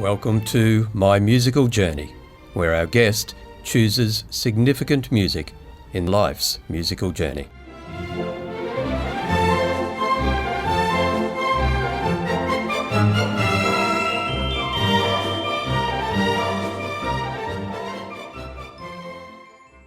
Welcome to My Musical Journey, where our guest chooses significant music in life's musical journey.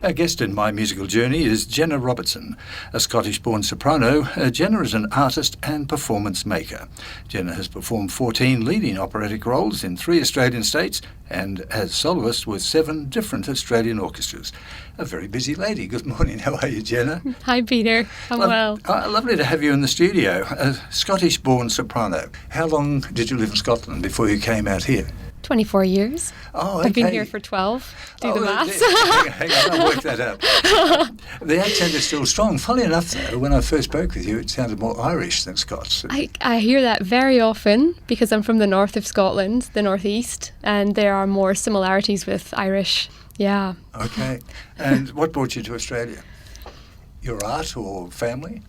Our guest in My Musical Journey is Jenna Robertson, a Scottish-born soprano. Jenna is an artist and performance maker. Jenna has performed 14 leading operatic roles in 3 Australian states and as soloist with 7 different Australian orchestras. A very busy lady. Good morning. How are you, Jenna? Hi, Peter. I'm well. Lovely to have you in the studio. A Scottish-born soprano. How long did you live in Scotland before you came out here? 24 years. Oh, okay. I've been here for 12. Do the maths. Hang on, I'll work that out. The accent is still strong. Funny enough, though, when I first spoke with you, it sounded more Irish than Scots. I hear that very often because I'm from the north of Scotland, the northeast, and there are more similarities with Irish. Yeah. Okay. And what brought you to Australia? Your art or family?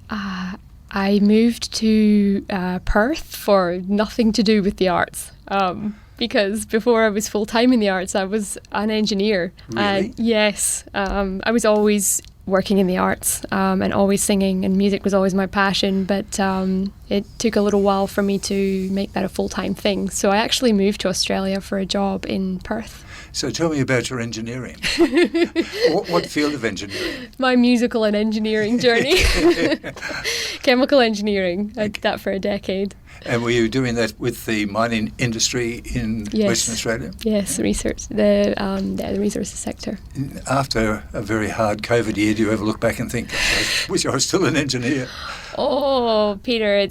I moved to Perth for nothing to do with the arts. Because before I was full-time in the arts, I was an engineer. Really? Yes. I was always working in the arts and always singing, and music was always my passion, but it took a little while for me to make that a full-time thing. So I actually moved to Australia for a job in Perth. So tell me about your engineering. What field of engineering? My musical and engineering journey. Chemical engineering. I did that for a decade. And were you doing that with the mining industry in Western Australia? Yes, research, the resources sector. After a very hard COVID year, do you ever look back and think, I wish I was still an engineer? Oh, Peter,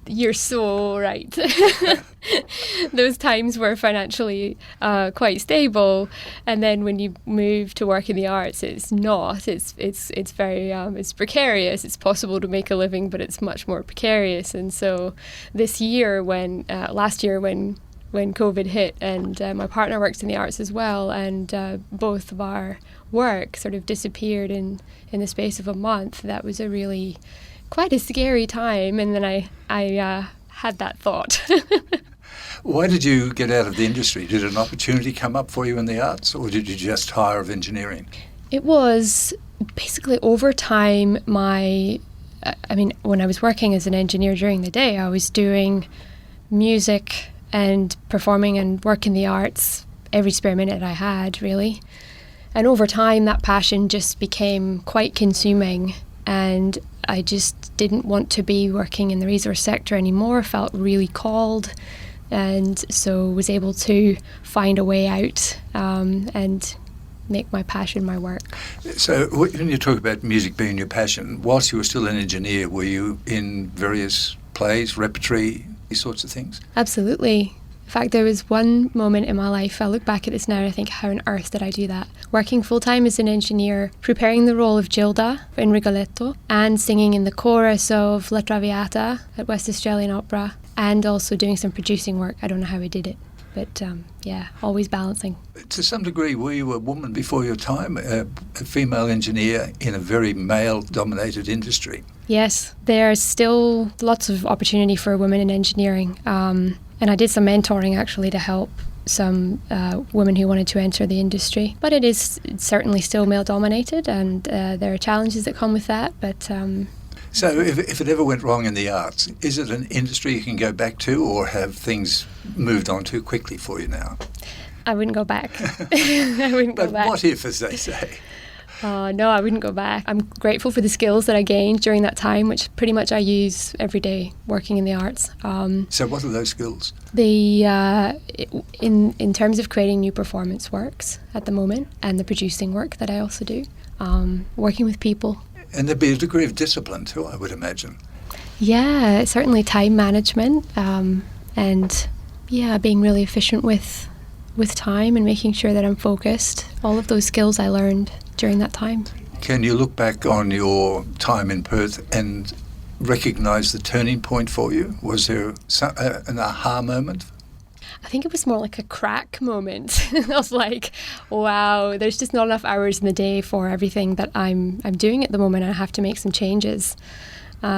you're so right. Those times were financially quite stable, and then when you move to work in the arts, it's not. It's very it's precarious. It's possible to make a living, but it's much more precarious. And so this year, last year when COVID hit, and my partner works in the arts as well, and both of our work sort of disappeared in the space of a month. That was a really quite a scary time, and then I had that thought. Why did you get out of the industry? Did an opportunity come up for you in the arts, or did you just tire of engineering? It was basically over time. When I was working as an engineer during the day, I was doing music and performing and work in the arts every spare minute I had, really. And over time, that passion just became quite consuming, and I just didn't want to be working in the resource sector anymore. Felt really called, and so was able to find a way out and make my passion my work. So when you talk about music being your passion, whilst you were still an engineer, were you in various plays, repertory, these sorts of things? Absolutely. In fact, there was one moment in my life, I look back at this now and I think, how on earth did I do that? Working full-time as an engineer, preparing the role of Gilda in Rigoletto, and singing in the chorus of La Traviata at West Australian Opera, and also doing some producing work. I don't know how I did it, but always balancing. To some degree, were you a woman before your time, a female engineer in a very male-dominated industry? Yes, there's still lots of opportunity for women in engineering. And I did some mentoring actually to help some women who wanted to enter the industry. But it's certainly still male-dominated, and there are challenges that come with that. But So if it ever went wrong in the arts, is it an industry you can go back to, or have things moved on too quickly for you now? I wouldn't go back. I wouldn't go back. But what if, as they say? No, I wouldn't go back. I'm grateful for the skills that I gained during that time, which pretty much I use every day working in the arts. So what are those skills? In terms of creating new performance works at the moment, and the producing work that I also do, working with people. And there'd be a degree of discipline too, I would imagine. Yeah, certainly time management, and being really efficient with time and making sure that I'm focused. All of those skills I learned during that time. Can you look back on your time in Perth and recognise the turning point for you? Was there an aha moment? I think it was more like a crack moment. I was like, wow, there's just not enough hours in the day for everything that I'm doing at the moment. I have to make some changes.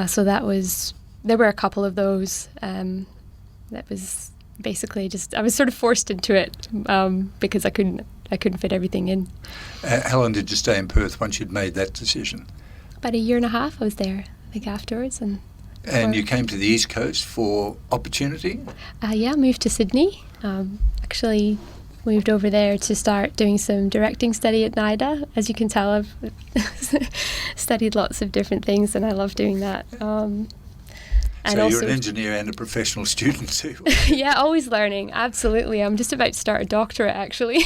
So there were a couple of those. That was basically, just I was sort of forced into it because I couldn't fit everything in. How long did you stay in Perth once you'd made that decision? About a year and a half I was there, I think, afterwards. And you came to the East Coast for opportunity? Yeah, moved to Sydney. Actually moved over there to start doing some directing study at NIDA. As you can tell, I've studied lots of different things and I love doing that. And so also, you're an engineer and a professional student too. Yeah, always learning, absolutely. I'm just about to start a doctorate, actually.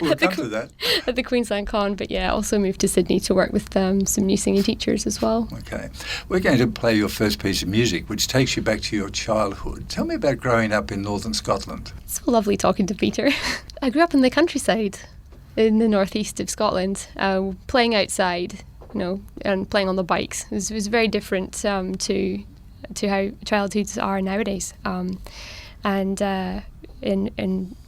We'll come to that. At the Queensland Con, but yeah, also moved to Sydney to work with some new singing teachers as well. Okay. We're going to play your first piece of music, which takes you back to your childhood. Tell me about growing up in northern Scotland. It's so lovely talking to Peter. I grew up in the countryside in the northeast of Scotland, playing outside, and playing on the bikes. It was very different to how childhoods are nowadays. And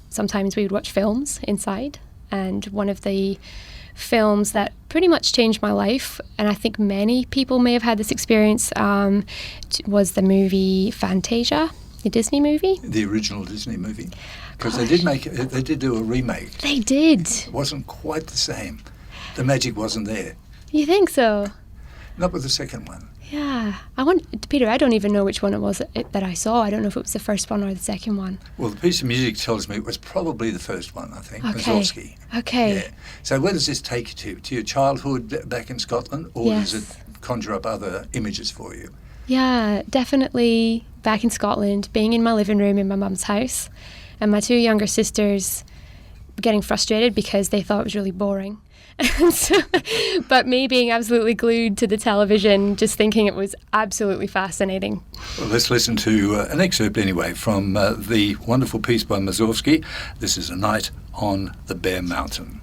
sometimes we would watch films inside. And one of the films that pretty much changed my life, and I think many people may have had this experience, was the movie Fantasia, the Disney movie. The original Disney movie. Because they did do a remake. They did. It wasn't quite the same. The magic wasn't there. You think so? Not with the second one. Yeah. Peter, I don't even know which one it was that I saw. I don't know if it was the first one or the second one. Well, the piece of music tells me it was probably the first one, I think. Okay. Mussorgsky. Okay. Yeah. So where does this take you to? To your childhood back in Scotland? Or Yes. does it conjure up other images for you? Yeah, definitely back in Scotland, being in my living room in my mum's house, and my two younger sisters getting frustrated because they thought it was really boring. But me being absolutely glued to the television, just thinking it was absolutely fascinating. Well, let's listen to an excerpt anyway from the wonderful piece by Mussorgsky. This is A Night on the Bare Mountain.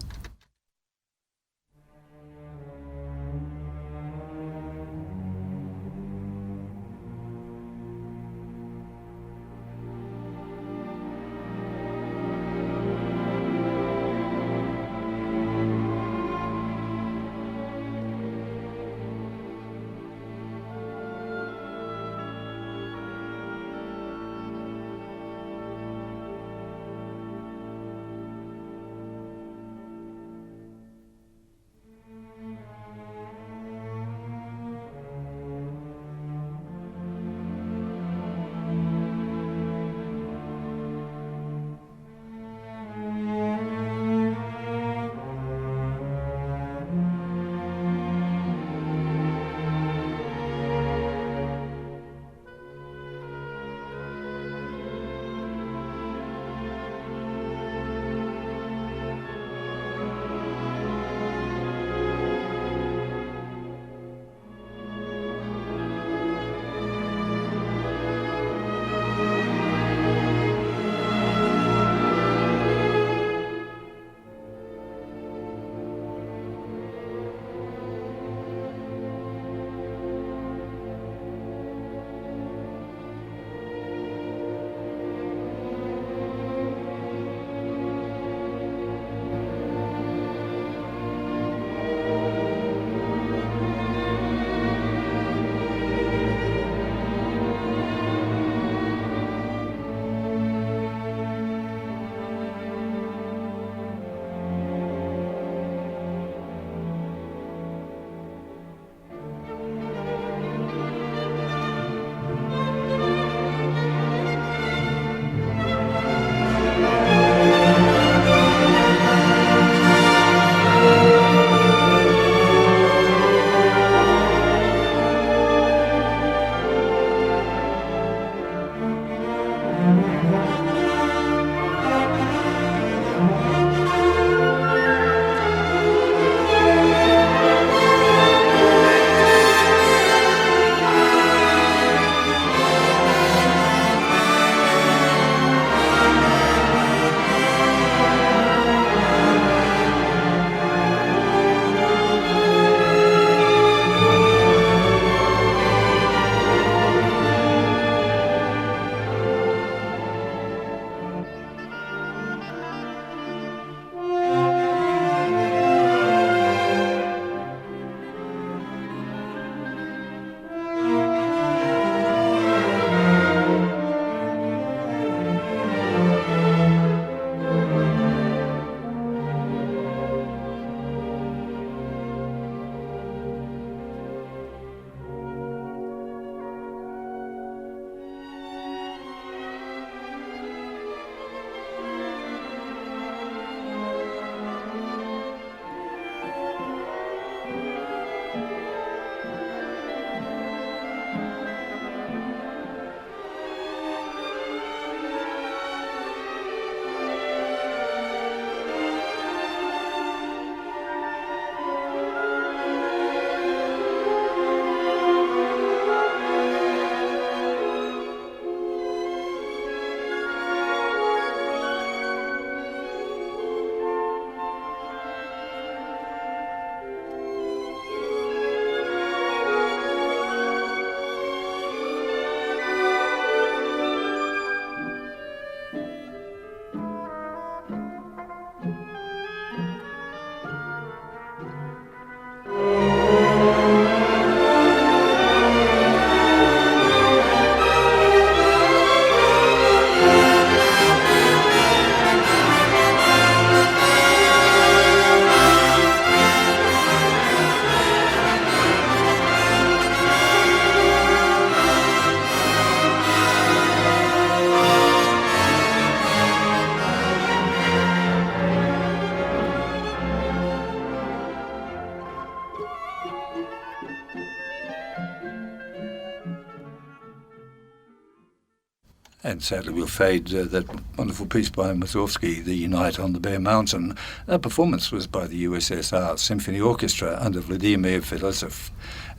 And sadly we'll fade that wonderful piece by Mussorgsky, The Night on the Bare Mountain. Our performance was by the USSR Symphony Orchestra under Vladimir Filosov.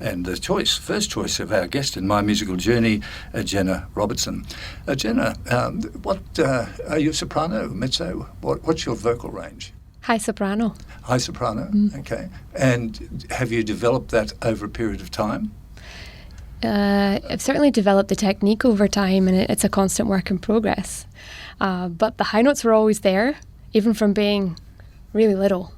And the first choice of our guest in My Musical Journey, Jenna Robertson. Jenna, what are you, soprano, mezzo? What's your vocal range? High soprano. High soprano, okay. And have you developed that over a period of time? I've certainly developed the technique over time, and it's a constant work in progress. But the high notes were always there, even from being really little.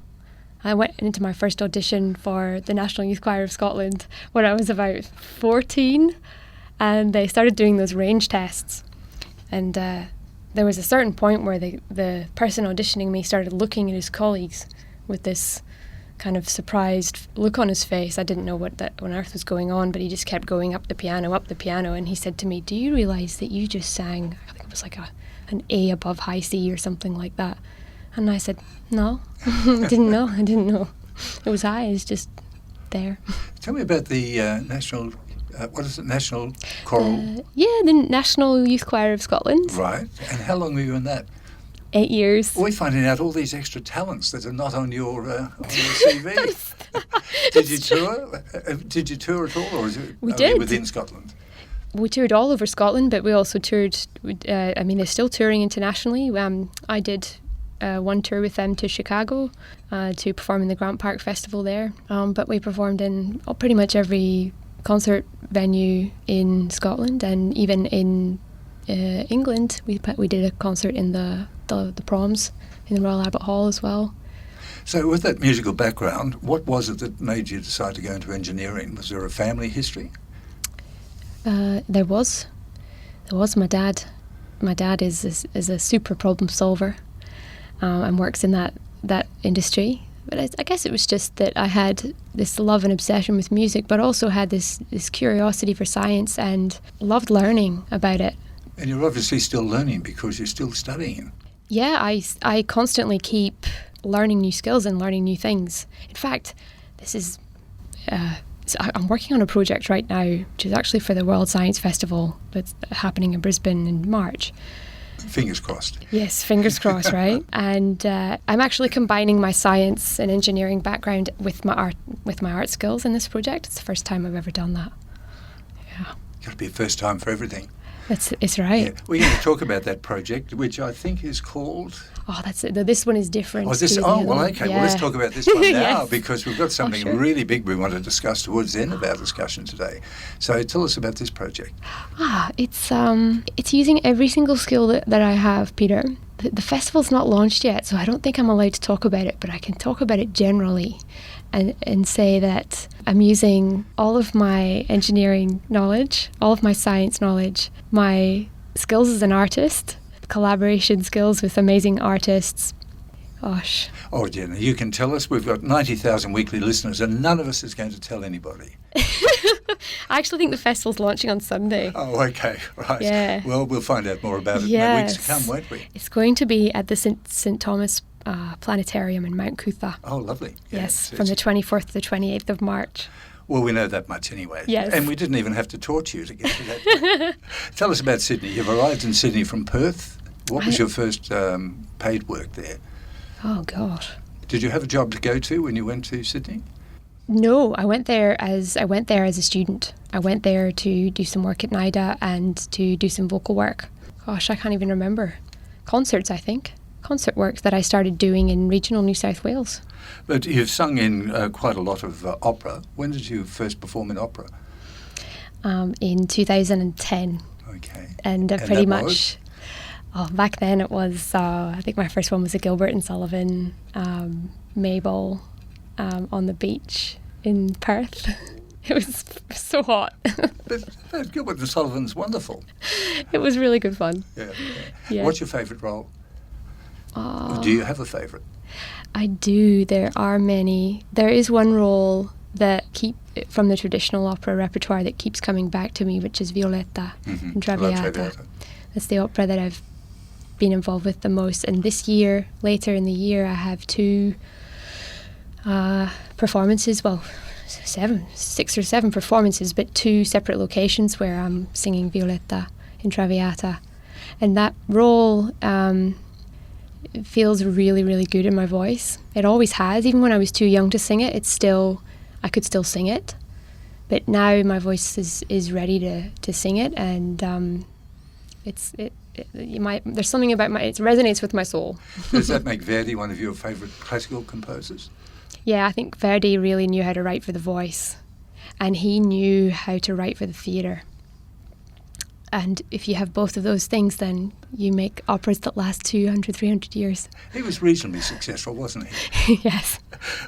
I went into my first audition for the National Youth Choir of Scotland when I was about 14, and they started doing those range tests. And there was a certain point where the person auditioning me started looking at his colleagues with this kind of surprised look on his face. I didn't know what on earth was going on, but he just kept going up the piano, and he said to me, "Do you realise that you just sang," I think it was like an A above high C or something like that? And I said, "No, I didn't know. It was high, it's just there." Tell me about the national, National Choral? The National Youth Choir of Scotland. Right, and how long were you in that? 8 years. We're finding out all these extra talents that are not on your CV. Did you tour? Did you tour at all, or is it only within Scotland? We toured all over Scotland, but we also toured. They're still touring internationally. I did one tour with them to Chicago to perform in the Grant Park Festival there. But we performed in pretty much every concert venue in Scotland, and even in England. We did a concert in the Proms in the Royal Albert Hall as well. So with that musical background, what was it that made you decide to go into engineering? Was there a family history? There was my dad. My dad is a super problem solver and works in that industry. But I guess it was just that I had this love and obsession with music, but also had this curiosity for science and loved learning about it. And you're obviously still learning because you're still studying. Yeah, I constantly keep learning new skills and learning new things. In fact, I'm working on a project right now, which is actually for the World Science Festival that's happening in Brisbane in March. Fingers crossed. Yes, fingers crossed, right? And I'm actually combining my science and engineering background with my art skills in this project. It's the first time I've ever done that. Yeah. Got to be a first time for everything. It's right. Yeah. We're going to talk about that project, which I think is called... Oh, that's it. This one is different. Okay. Yeah. Well, let's talk about this one now Yes. because we've got something really big we want to discuss towards the end of our discussion today. So tell us about this project. It's using every single skill that I have, Peter. The festival's not launched yet, so I don't think I'm allowed to talk about it, but I can talk about it generally and say that I'm using all of my engineering knowledge, all of my science knowledge, my skills as an artist, collaboration skills with amazing artists. Gosh. Oh, Jenna, you can tell us. We've got 90,000 weekly listeners and none of us is going to tell anybody. I actually think the festival's launching on Sunday. Oh, okay, right. Yeah. Well, we'll find out more about it in the weeks to come, won't we? It's going to be at the St Thomas Planetarium in Mount Cootha. Oh, lovely. Yeah, yes, from the 24th to the 28th of March. Well, we know that much anyway. Yes. And we didn't even have to torture you to get to that. Tell us about Sydney. You've arrived in Sydney from Perth. What was your first paid work there? Oh, God. Did you have a job to go to when you went to Sydney? No, I went there as a student. I went there to do some work at NIDA and to do some vocal work. Gosh, I can't even remember. Concerts, I think. Concert work that I started doing in regional New South Wales. But you've sung in quite a lot of opera. When did you first perform in opera? In 2010. Okay. And pretty much... back then it was, I think my first one was a Gilbert and Sullivan, Mabel, on the beach in Perth. It was so hot. but Gilbert and Sullivan's wonderful. It was really good fun. Yeah. What's your favourite role? Or do you have a favourite? I do. There are many. There is one role that from the traditional opera repertoire that keeps coming back to me, which is Violetta in Traviata. That's the opera that I've been involved with the most. And this year, later in the year, I have two performances, well, 6 or 7 performances, but 2 separate locations where I'm singing Violetta in Traviata. And that role it feels really, really good in my voice. It always has. Even when I was too young to sing it, I could still sing it. But now my voice is ready to sing it, and there's something about it resonates with my soul. Does that make Verdi one of your favourite classical composers? Yeah, I think Verdi really knew how to write for the voice, and he knew how to write for the theatre. And if you have both of those things, then you make operas that last 200, 300 years. He was reasonably successful, wasn't he? Yes.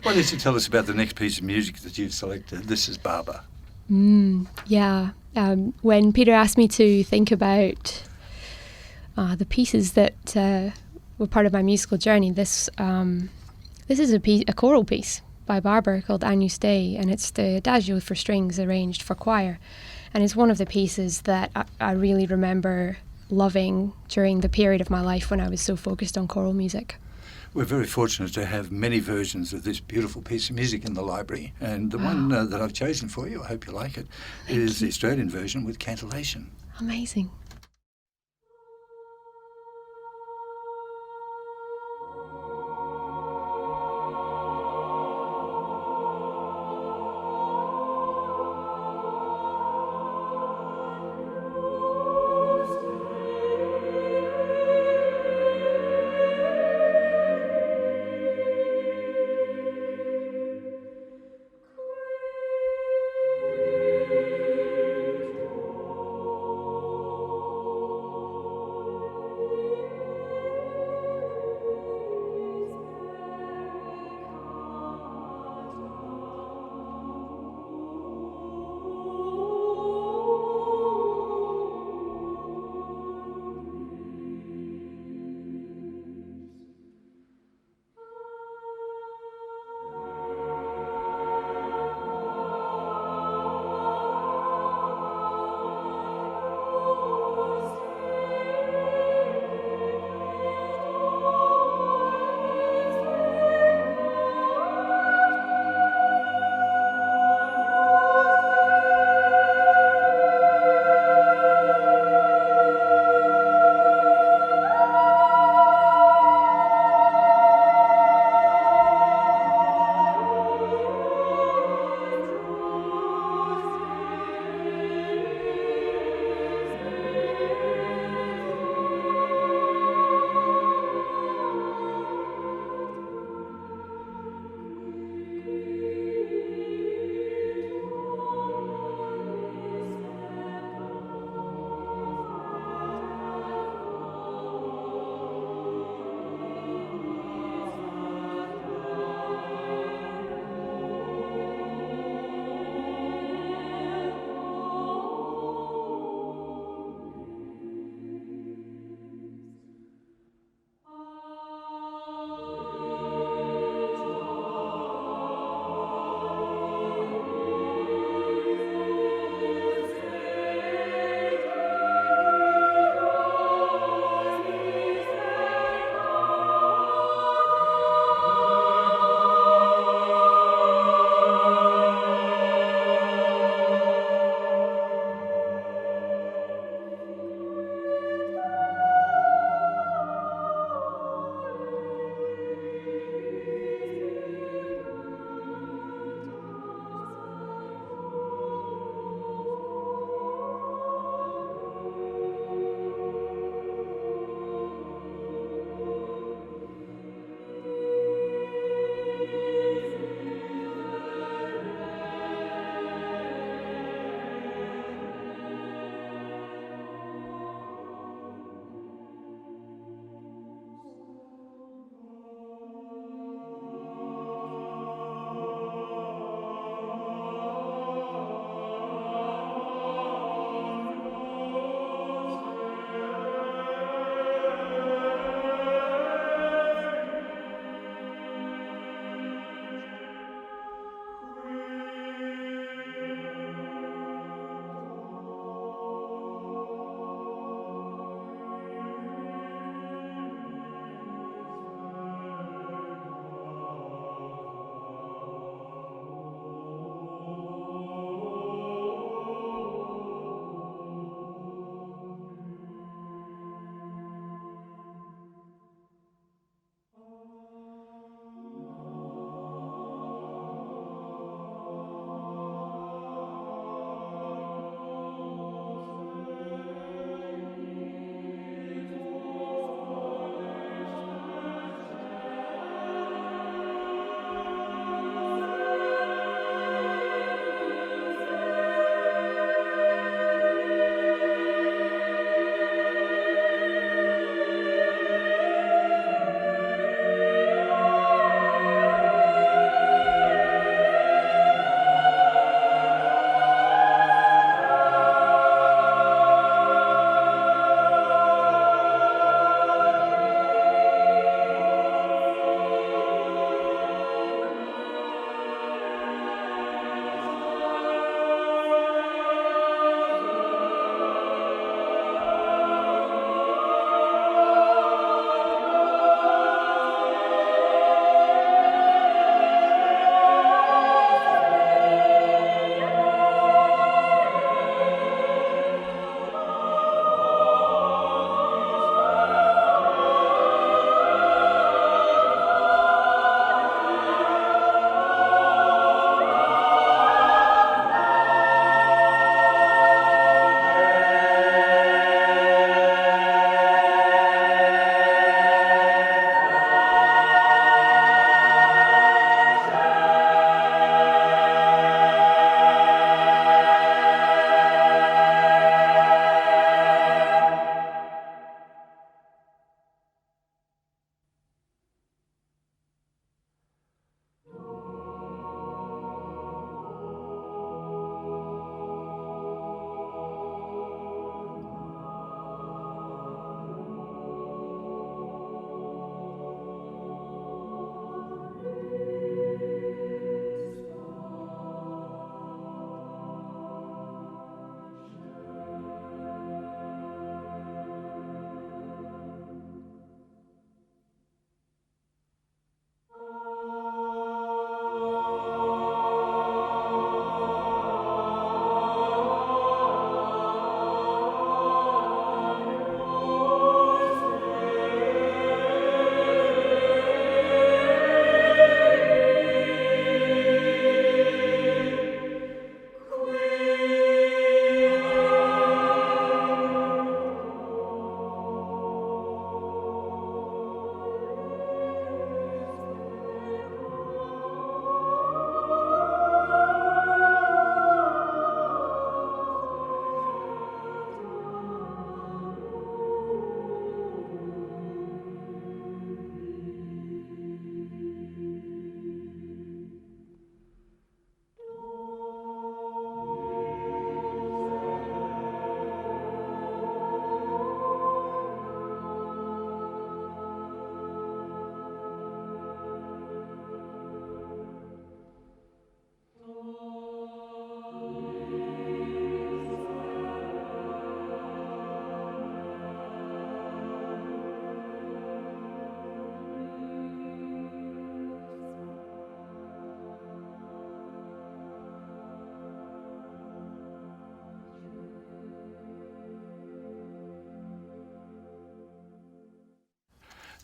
Why don't you tell us about the next piece of music that you've selected? This is Baba. Yeah. When Peter asked me to think about the pieces that were part of my musical journey, this is a choral piece by Barber called Agnus Dei, and it's the Adagio for strings arranged for choir. And it's one of the pieces that I really remember loving during the period of my life when I was so focused on choral music. We're very fortunate to have many versions of this beautiful piece of music in the library, and the one that I've chosen for you, I hope you like it, is the Australian version with cantillation. Amazing.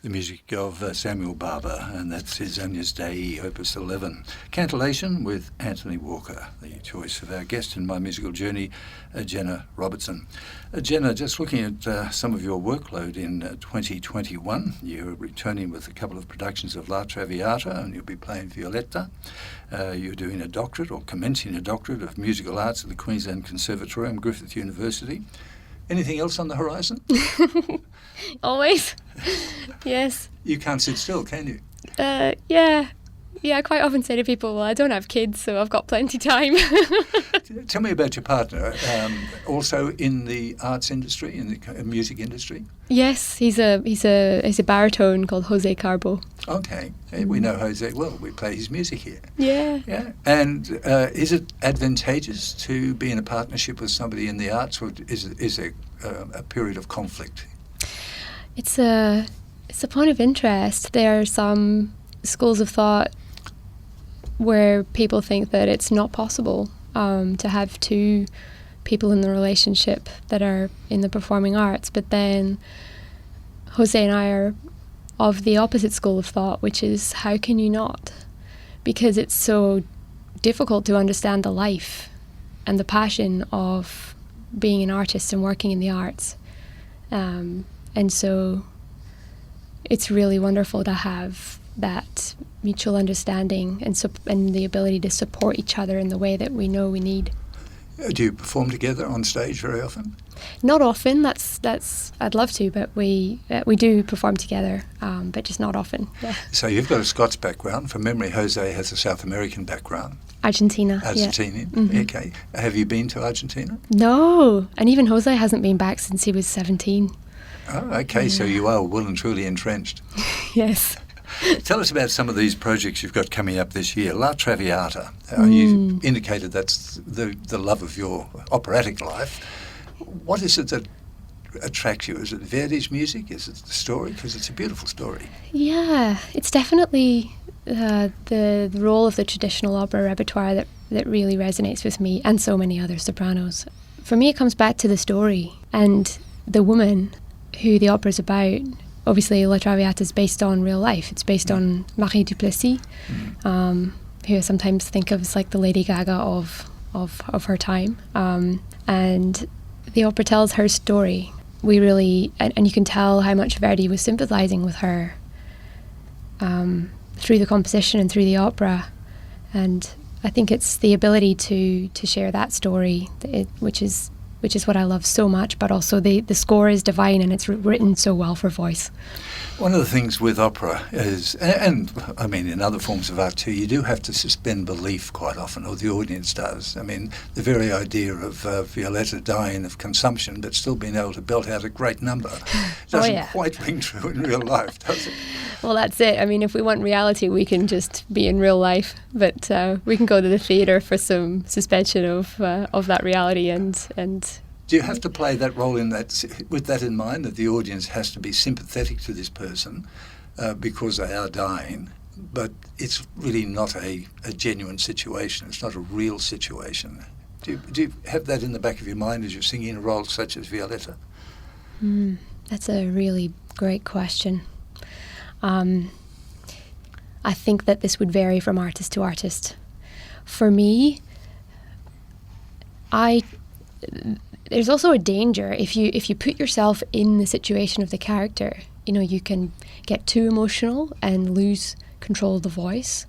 The music of Samuel Barber, and that's his Agnus Dei, Opus 11. Cantillation with Anthony Walker, the choice of our guest in My Musical Journey, Jenna Robertson. Jenna, just looking at some of your workload in 2021, you're returning with a couple of productions of La Traviata, and you'll be playing Violetta. You're doing a doctorate, or commencing a doctorate of musical arts at the Queensland Conservatorium, Griffith University. Anything else on the horizon? Always. Yes. You can't sit still, can you? Yeah. I quite often say to people, well, I don't have kids, so I've got plenty time. Tell me about your partner. Also in the arts industry, in the music industry? Yes, he's a baritone called Jose Carbo. Okay. We know Jose well. We play his music here. Yeah. And is it advantageous to be in a partnership with somebody in the arts, or is there a period of conflict? It's a point of interest. There are some schools of thought where people think that it's not possible to have two people in the relationship that are in the performing arts. But then Jose and I are of the opposite school of thought, which is, how can you not? Because it's so difficult to understand the life and the passion of being an artist and working in the arts. And so it's really wonderful to have that mutual understanding and the ability to support each other in the way that we know we need. Do you perform together on stage very often? Not often. That's I'd love to, but we do perform together, but just not often. Yeah. So you've got a Scots background. From memory, Jose has a South American background. Argentina. Yeah. Mm-hmm. Okay. Have you been to Argentina? No, and even Jose hasn't been back since he was 17. Oh, okay. Yeah. So you are well and truly entrenched. Yes. Tell us about some of these projects you've got coming up this year. La Traviata. You indicated that's the love of your operatic life. What is it that attracts you? Is it Verdi's music? Is it the story? Because it's a beautiful story. Yeah, it's definitely the role of the traditional opera repertoire that really resonates with me and so many other sopranos. For me, it comes back to the story and the woman who the opera is about. Obviously, La Traviata is based on real life. It's based on Marie Duplessis, who I sometimes think of as like the Lady Gaga of her time. And the opera tells her story. We really, and you can tell how much Verdi was sympathising with her through the composition and through the opera. And I think it's the ability to share that story, which is what I love so much, but also the score is divine and it's written so well for voice. One of the things with opera is, and I mean in other forms of art too, you do have to suspend belief quite often, or the audience does. I mean, the very idea of Violetta dying of consumption but still being able to belt out a great number doesn't quite ring true in real life, does it? Well, that's it. I mean, if we want reality, we can just be in real life, but we can go to the theatre for some suspension of that reality and. Do you have to play that role in that, with that in mind, that the audience has to be sympathetic to this person because they are dying, but it's really not a genuine situation. It's not a real situation. Do you have that in the back of your mind as you're singing a role such as Violetta? That's a really great question. I think that this would vary from artist to artist. For me, there's also a danger if you put yourself in the situation of the character. You know, you can get too emotional and lose control of the voice.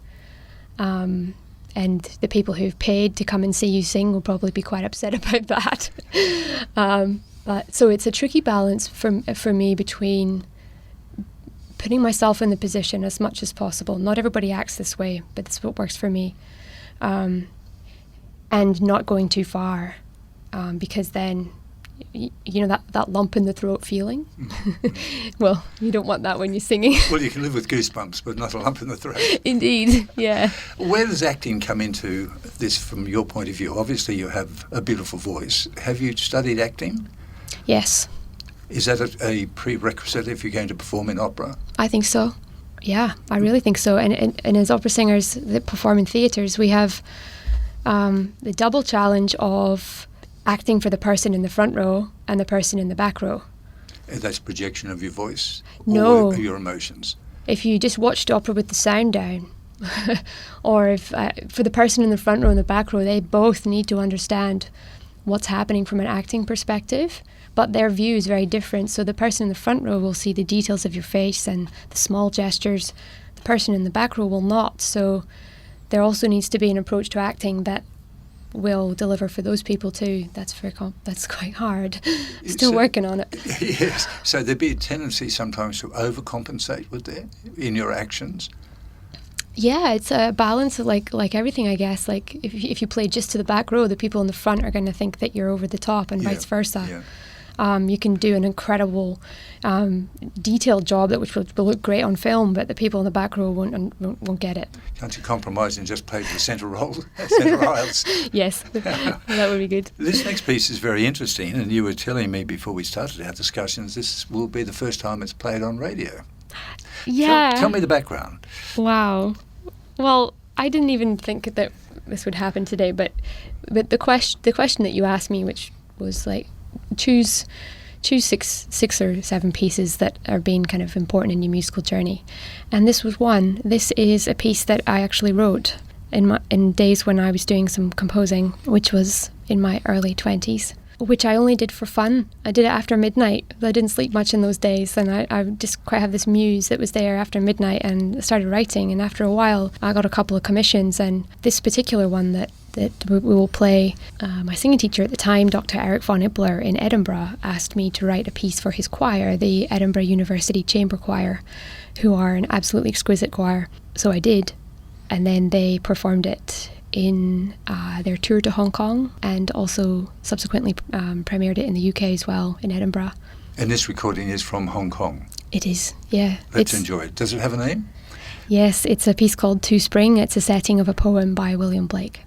And the people who've paid to come and see you sing will probably be quite upset about that. But so it's a tricky balance for me between putting myself in the position as much as possible. Not everybody acts this way, but it's what works for me. And not going too far. Because then, you know, that lump in the throat feeling. Well, you don't want that when you're singing. Well, you can live with goosebumps, but not a lump in the throat. Indeed, yeah. Where does acting come into this from your point of view? Obviously, you have a beautiful voice. Have you studied acting? Yes. Is that a prerequisite if you're going to perform in opera? I think so. Yeah, I really think so. And as opera singers that perform in theatres, we have the double challenge of acting for the person in the front row and the person in the back row. That's projection of your voice? No. Or your emotions? If you just watched opera with the sound down, or if for the person in the front row and the back row, they both need to understand what's happening from an acting perspective, but their view is very different. So the person in the front row will see the details of your face and the small gestures. The person in the back row will not. So there also needs to be an approach to acting that will deliver for those people too. That's quite hard. Still working on it. Yes. So there'd be a tendency sometimes to overcompensate, would there, in your actions? Yeah, it's a balance of like everything, I guess. Like if you play just to the back row, the people in the front are going to think that you're over the top, and vice versa. Yeah. You can do an incredible detailed job which will look great on film, but the people in the back row won't get it. Can't you compromise and just play the centre role, centre aisles? Yes, that would be good. This next piece is very interesting, and you were telling me before we started our discussions, this will be the first time it's played on radio. Yeah. Tell me the background. Wow. Well, I didn't even think that this would happen today, but the question that you asked me, which was like, choose six or seven pieces that are being kind of important in your musical journey, and this was one. This is a piece that I actually wrote in days when I was doing some composing, which was in my early 20s, which I only did for fun. I did it after midnight. I didn't sleep much in those days, and I just quite have this muse that was there after midnight, and I started writing, and after a while I got a couple of commissions, and this particular one that we will play, my singing teacher at the time, Dr. Eric von Ibler in Edinburgh, asked me to write a piece for his choir, the Edinburgh University Chamber Choir, who are an absolutely exquisite choir. So I did, and then they performed it in their tour to Hong Kong, and also subsequently premiered it in the UK as well, in Edinburgh. And this recording is from Hong Kong? It is, yeah. Let's enjoy it. Does it have a name? Yes, it's a piece called To Spring. It's a setting of a poem by William Blake.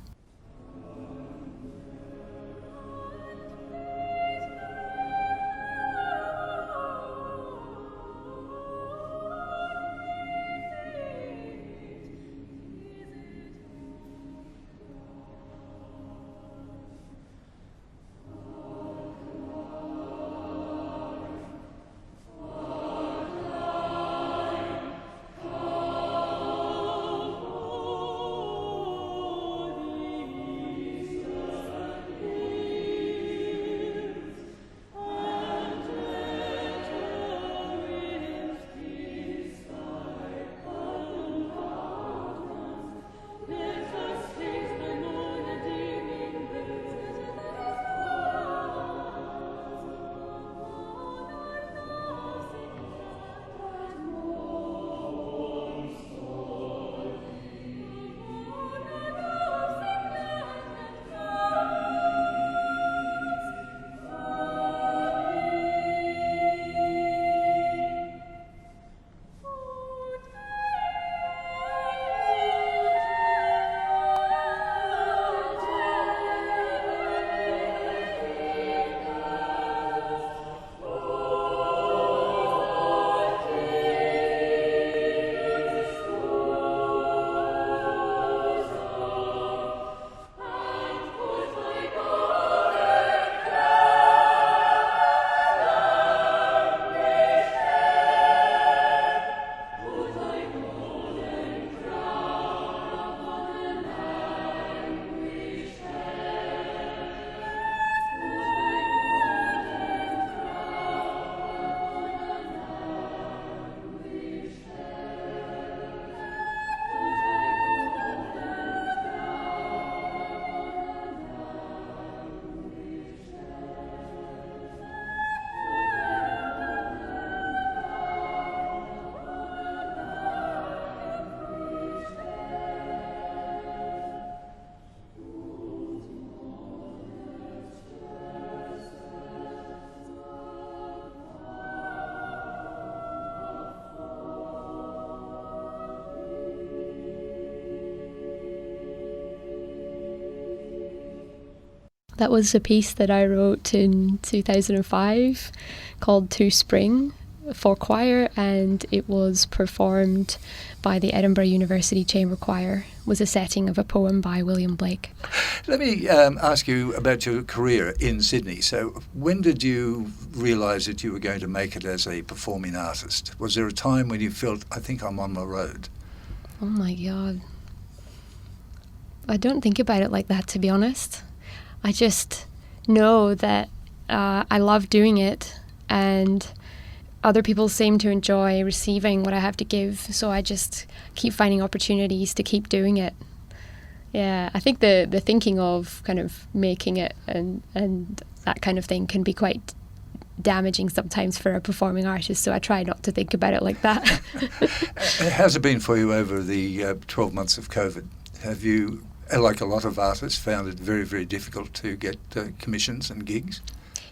That was a piece that I wrote in 2005 called To Spring, for choir, and it was performed by the Edinburgh University Chamber Choir. It was a setting of a poem by William Blake. Let me ask you about your career in Sydney. So when did you realise that you were going to make it as a performing artist? Was there a time when you felt, I think I'm on my road? Oh my God. I don't think about it like that, to be honest. I just know that I love doing it, and other people seem to enjoy receiving what I have to give, so I just keep finding opportunities to keep doing it. Yeah, I think the thinking of kind of making it and that kind of thing can be quite damaging sometimes for a performing artist, so I try not to think about it like that. How's it been for you over the 12 months of COVID? Have you, like a lot of artists, found it very, very difficult to get commissions and gigs?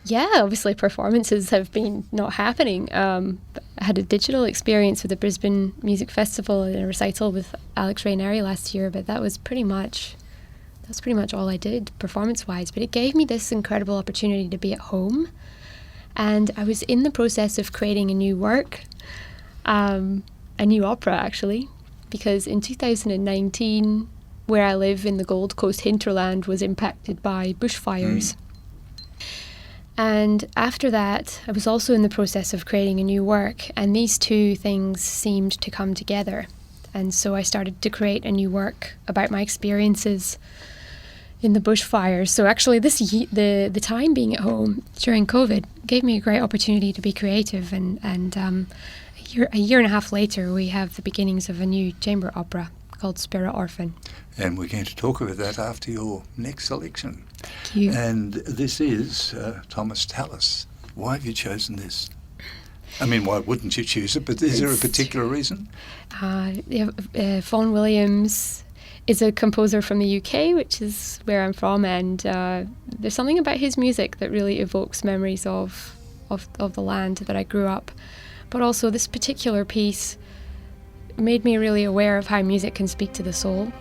Yeah, obviously performances have been not happening. I had a digital experience with the Brisbane Music Festival and a recital with Alex Raineri last year, but that's pretty much all I did performance-wise. But it gave me this incredible opportunity to be at home, and I was in the process of creating a new work, a new opera actually, because in 2019, where I live in the Gold Coast hinterland was impacted by bushfires. And after that, I was also in the process of creating a new work, and these two things seemed to come together. And so I started to create a new work about my experiences in the bushfires. So actually the time being at home during COVID gave me a great opportunity to be creative, and a year and a half later we have the beginnings of a new chamber opera called Spirit Orphan. And we're going to talk about that after your next selection. Thank you. And this is Thomas Tallis. Why have you chosen this? I mean, why wouldn't you choose it? But is there a particular reason? Vaughan Williams is a composer from the UK, which is where I'm from, and there's something about his music that really evokes memories of the land that I grew up. But also this particular piece made me really aware of how music can speak to the soul.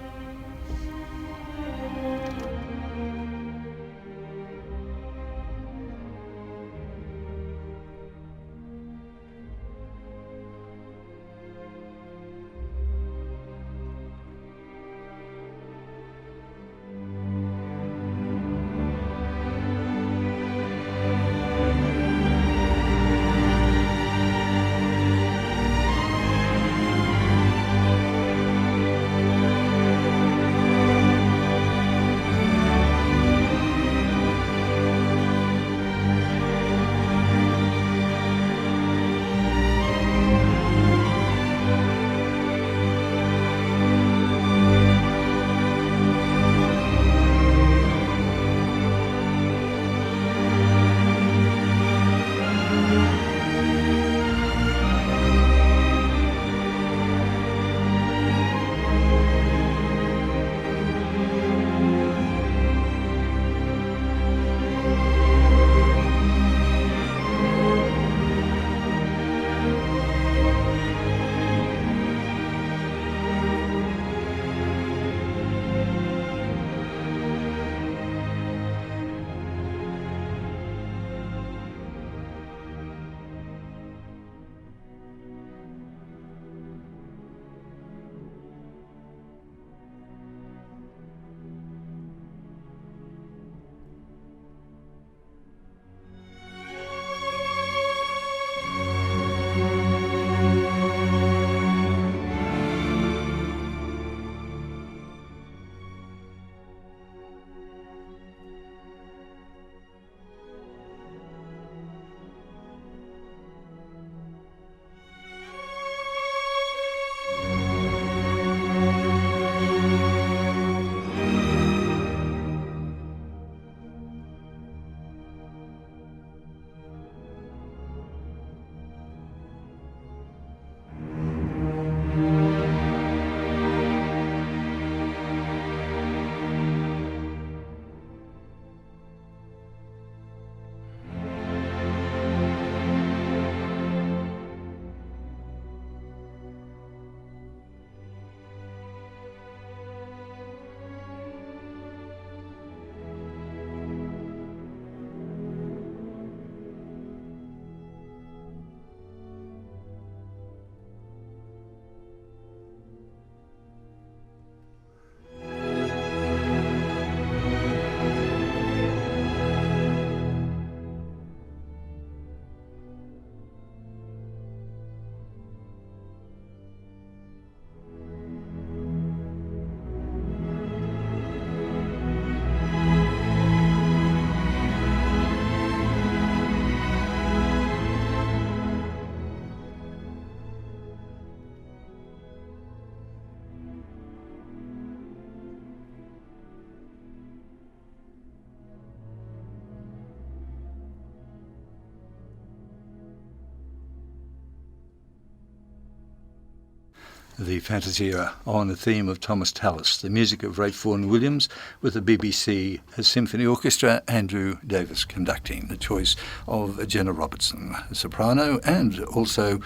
The Fantasia on the theme of Thomas Tallis, the music of Ralph Vaughan Williams with the BBC Symphony Orchestra, Andrew Davis conducting, the choice of Jenna Robertson, a soprano and also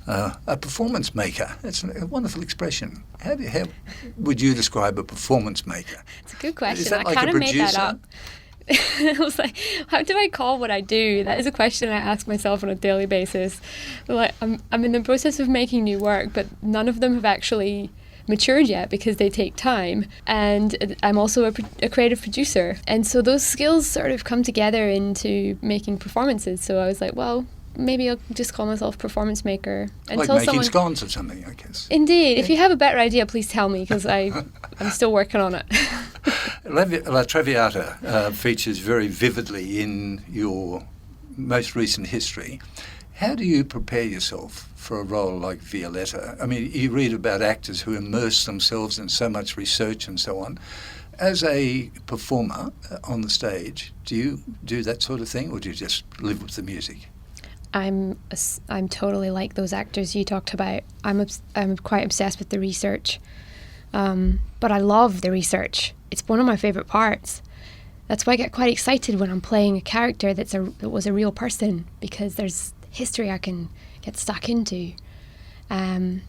a performance maker. That's a wonderful expression. How would you describe a performance maker? It's a good question. Is that I like kind a of made that producer? up. I was like, how do I call what I do? That is a question I ask myself on a daily basis. Like, I'm in the process of making new work, but none of them have actually matured yet because they take time. And I'm also a creative producer. And so those skills sort of come together into making performances. So I was like, well, maybe I'll just call myself performance maker. Like making scones or something, I guess. Indeed. If you have a better idea, please tell me, because I'm still working on it. La Traviata features very vividly in your most recent history. How do you prepare yourself for a role like Violetta? I mean, you read about actors who immerse themselves in so much research and so on. As a performer on the stage, do you do that sort of thing, or do you just live with the music? I'm totally like those actors you talked about. I'm quite obsessed with the research, but I love the research. It's one of my favourite parts. That's why I get quite excited when I'm playing a character that was a real person, because there's history I can get stuck into. So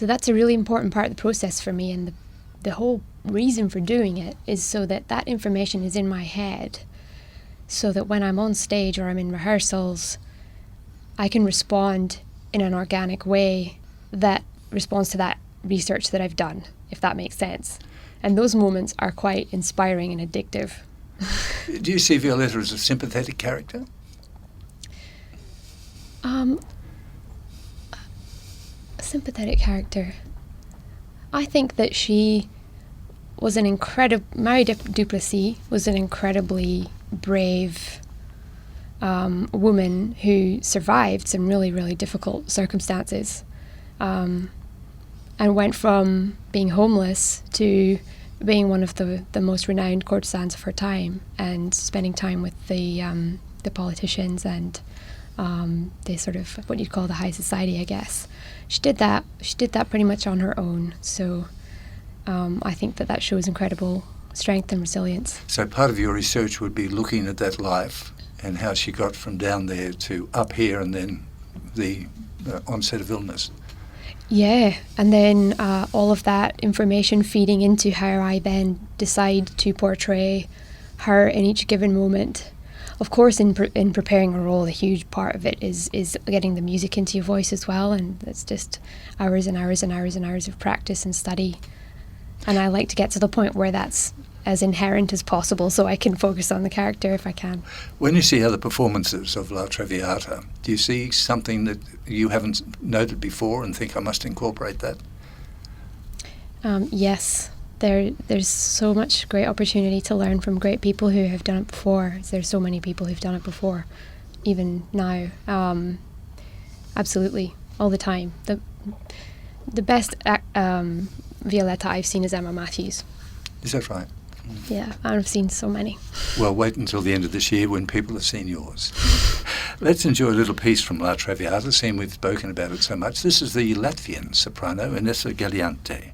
that's a really important part of the process for me, and the whole reason for doing it is so that information is in my head, so that when I'm on stage or I'm in rehearsals, I can respond in an organic way that responds to that research that I've done, if that makes sense. And those moments are quite inspiring and addictive. Do you see Violetta as a sympathetic character? A sympathetic character. I think that she was Marie Duplessis was an incredibly brave woman who survived some really, really difficult circumstances, and went from being homeless to being one of the most renowned courtesans of her time, and spending time with the politicians and the sort of what you'd call the high society, I guess. She did that pretty much on her own. So I think that shows incredible strength and resilience. So part of your research would be looking at that life and how she got from down there to up here, and then the onset of illness. Yeah, and then all of that information feeding into how I then decide to portray her in each given moment. Of course, in preparing a role, a huge part of it is getting the music into your voice as well, and it's just hours and hours and hours and hours of practice and study. And I like to get to the point where that's as inherent as possible, so I can focus on the character if I can. When you see other performances of La Traviata, do you see something that you haven't noted before and think, I must incorporate that? Yes. There's so much great opportunity to learn from great people who have done it before. There's so many people who've done it before, even now. Absolutely, all the time. The best Violetta I've seen is Emma Matthews. Is that right? Yeah, I've seen so many. Well, wait until the end of this year when people have seen yours. Let's enjoy a little piece from La Traviata, seeing we've spoken about it so much. This is the Latvian soprano, Inessa Galiante.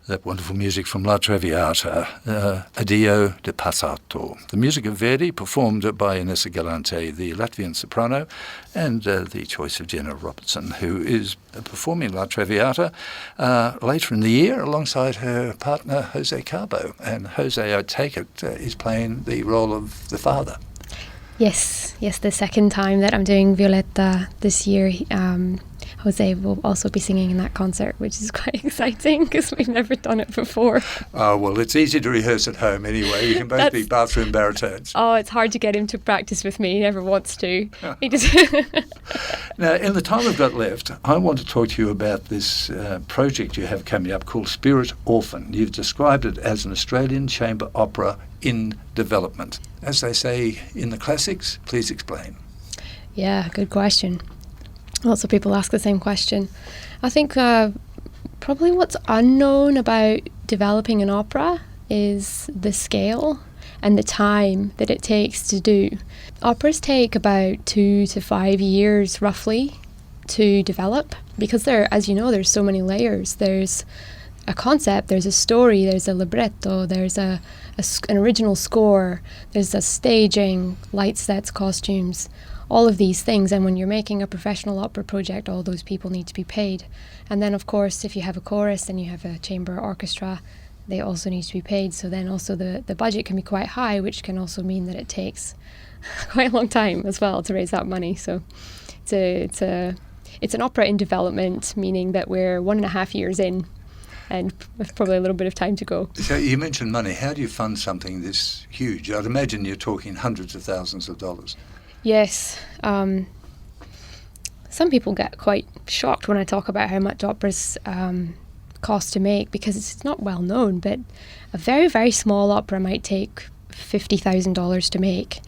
That wonderful music from La Traviata, Addio di Passato. The music of Verdi, performed by Inessa Galante, the Latvian soprano, and the choice of Jenna Robertson, who is performing La Traviata later in the year alongside her partner Jose Cabo. And Jose, I take it, is playing the role of the father. Yes, the second time that I'm doing Violetta this year. Jose will also be singing in that concert, which is quite exciting because we've never done it before. Oh, well, it's easy to rehearse at home anyway. You can both be bathroom baritones. Oh, it's hard to get him to practice with me. He never wants to. He just Now, in the time we've got left, I want to talk to you about this project you have coming up called Spirit Orphan. You've described it as an Australian chamber opera in development. As they say in the classics, please explain. Yeah, good question. Lots of people ask the same question. I think probably what's unknown about developing an opera is the scale and the time that it takes to do. Operas take about 2 to 5 years roughly to develop because as you know, there's so many layers. There's a concept, there's a story, there's a libretto, there's an original score, there's a staging, light sets, costumes, all of these things. And when you're making a professional opera project, all those people need to be paid. And then of course, if you have a chorus and you have a chamber orchestra, they also need to be paid. So then also the budget can be quite high, which can also mean that it takes quite a long time as well to raise that money. So it's an opera in development, meaning that we're 1.5 years in and with probably a little bit of time to go. So you mentioned money. How do you fund something this huge? I'd imagine you're talking hundreds of thousands of dollars. Yes. Some people get quite shocked when I talk about how much operas cost to make because it's not well known, but a very, very small opera might take $50,000 to make,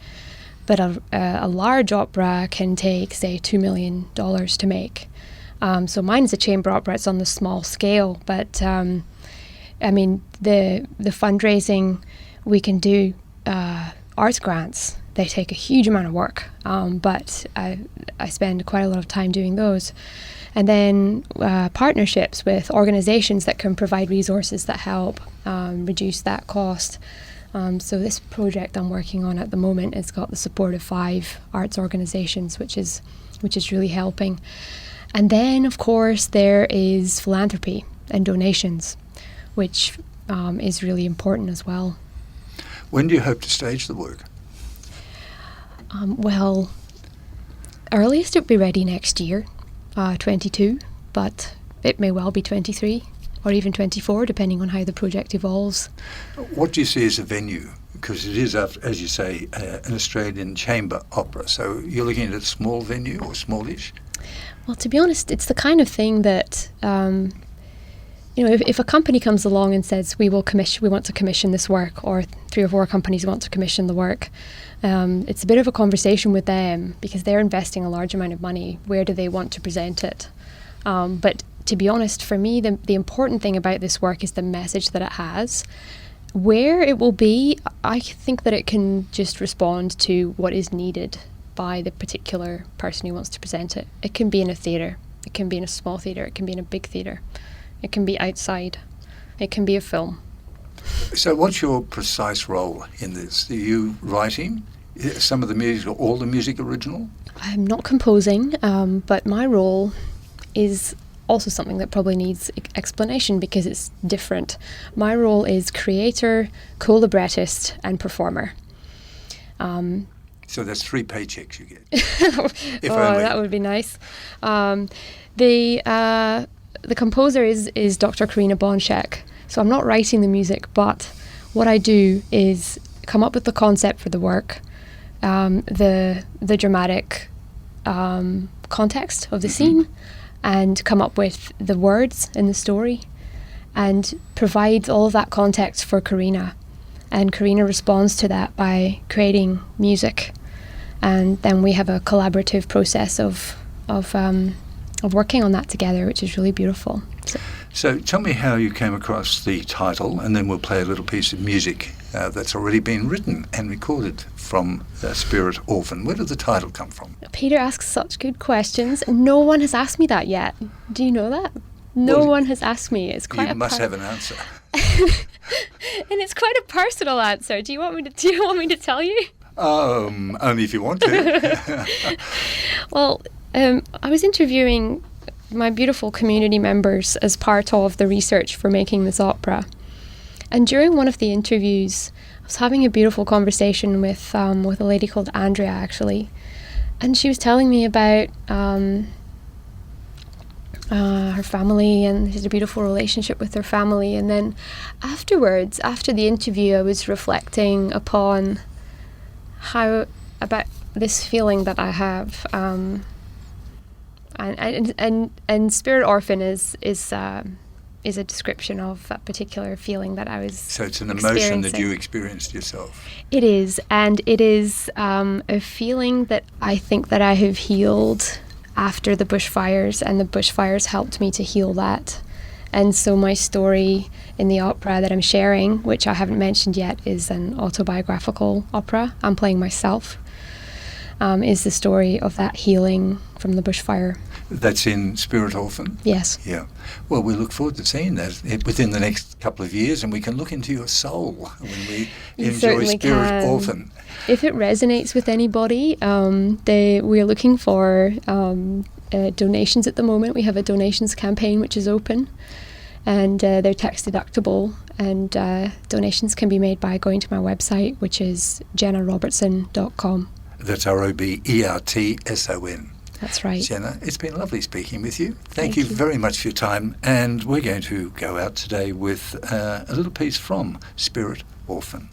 but a large opera can take, say, $2 million to make. So mine is a chamber opera. It's on the small scale, but I mean, the fundraising, we can do arts grants. They take a huge amount of work, but I spend quite a lot of time doing those. And then partnerships with organizations that can provide resources that help reduce that cost. So this project I'm working on at the moment has got the support of 5 arts organizations, which is really helping. And then, of course, there is philanthropy and donations, which is really important as well. When do you hope to stage the work? Well, earliest it will be ready next year, 22, but it may well be 23 or even 24, depending on how the project evolves. What do you see as a venue? Because it is, as you say, an Australian chamber opera. So you're looking at a small venue or smallish? Well, to be honest, it's the kind of thing that, if a company comes along and says, we want to commission this work, or 3 or 4 companies want to commission the work, it's a bit of a conversation with them because they're investing a large amount of money. Where do they want to present it? But to be honest, for me, the important thing about this work is the message that it has. Where it will be, I think that it can just respond to what is needed by the particular person who wants to present it. It can be in a theatre, it can be in a small theatre, it can be in a big theatre, it can be outside, it can be a film. So what's your precise role in this? Are you writing some of the music or all the music original? I'm not composing, but my role is also something that probably needs explanation because it's different. My role is creator, co-librettist and performer. So that's 3 paychecks you get. If only. That would be nice. The composer is Dr. Karina Bonchek. So I'm not writing the music, but what I do is come up with the concept for the work, the dramatic context of the scene, and come up with the words in the story, and provide all of that context for Karina. And Karina responds to that by creating music, and then we have a collaborative process of working on that together, which is really beautiful. So tell me how you came across the title, and then we'll play a little piece of music that's already been written and recorded from Spirit Orphan. Where did the title come from? Peter asks such good questions. No one has asked me that yet. Do you know that? No Well, one has asked me. It's quite you must have an answer. and it's quite a personal answer. Do you want me to tell you? Only if you want to. Well, I was interviewing my beautiful community members as part of the research for making this opera. And during one of the interviews, I was having a beautiful conversation with a lady called Andrea, actually. And she was telling me about her family, and she has a beautiful relationship with her family. And then afterwards, after the interview, I was reflecting upon about this feeling that I have. And Spirit Orphan is a description of that particular feeling that I was So it's an emotion that you experienced yourself. It is, and it is a feeling that I think that I have healed after the bushfires, and the bushfires helped me to heal that. And so my story in the opera that I'm sharing, which I haven't mentioned yet, is an autobiographical opera. I'm playing myself. Is the story of that healing from the bushfire. That's in Spirit Orphan? Yes. Yeah. Well, we look forward to seeing that within the next couple of years, and we can look into your soul when we You enjoy certainly Spirit can. Orphan. If it resonates with anybody, we are looking for donations at the moment. We have a donations campaign which is open, and they're tax deductible, and donations can be made by going to my website, which is jennarobertson.com. That's ROBERTSON. That's right. Jenna, it's been lovely speaking with you. Thank Thank you you. very much for your time. And we're going to go out today with a little piece from Spirit Orphan.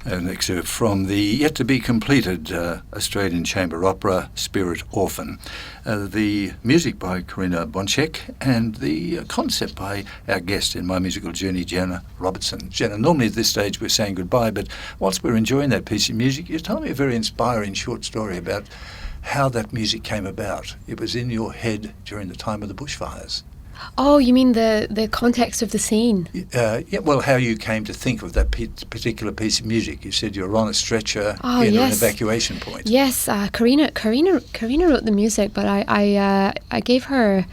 An excerpt from the yet-to-be-completed Australian Chamber Opera, Spirit Orphan. The music by Karina Bonchek and the concept by our guest in My Musical Journey, Jenna Robertson. Jenna, normally at this stage we're saying goodbye, but whilst we're enjoying that piece of music, you told me a very inspiring short story about how that music came about. It was in your head during the time of the bushfires. Oh, you mean the context of the scene? Yeah, well, how you came to think of that particular piece of music. You said you were on a stretcher in an evacuation point. Yes, Karina wrote the music, but I gave her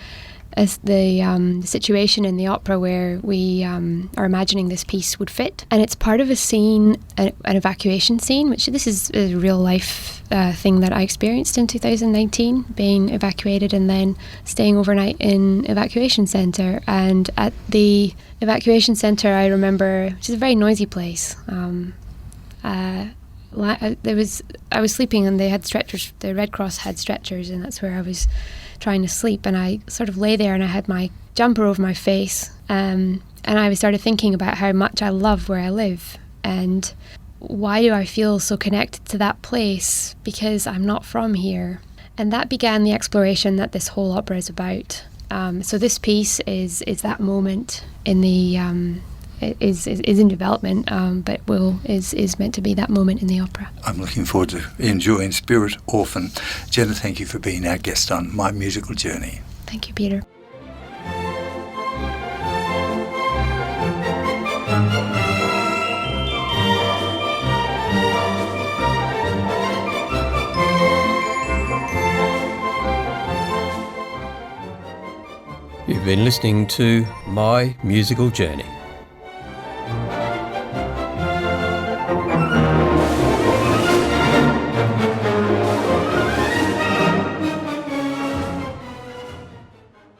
the situation in the opera where we are imagining this piece would fit, and it's part of a scene, an evacuation scene, which this is a real life thing that I experienced in 2019, being evacuated and then staying overnight in evacuation centre. And at the evacuation centre, I remember, which is a very noisy place, I was sleeping and they had stretchers. The Red Cross had stretchers, and that's where I was trying to sleep. And I sort of lay there and I had my jumper over my face, and I started thinking about how much I love where I live and why do I feel so connected to that place, because I'm not from here. And that began the exploration that this whole opera is about. So this piece is that moment in the is in development, but is meant to be that moment in the opera. I'm looking forward to enjoying Spirit Orphan. Jenna, thank you for being our guest on My Musical Journey. Thank you, Peter. You've been listening to My Musical Journey.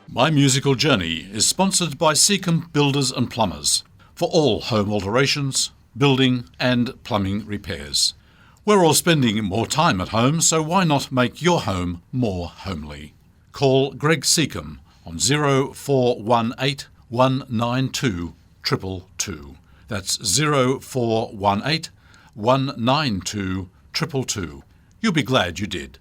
My Musical Journey is sponsored by Seacombe Builders and Plumbers for all home alterations, building and plumbing repairs. We're all spending more time at home, so why not make your home more homely? Call Greg Seacombe on 0418 192 222. That's 0418 192 222. You'll be glad you did.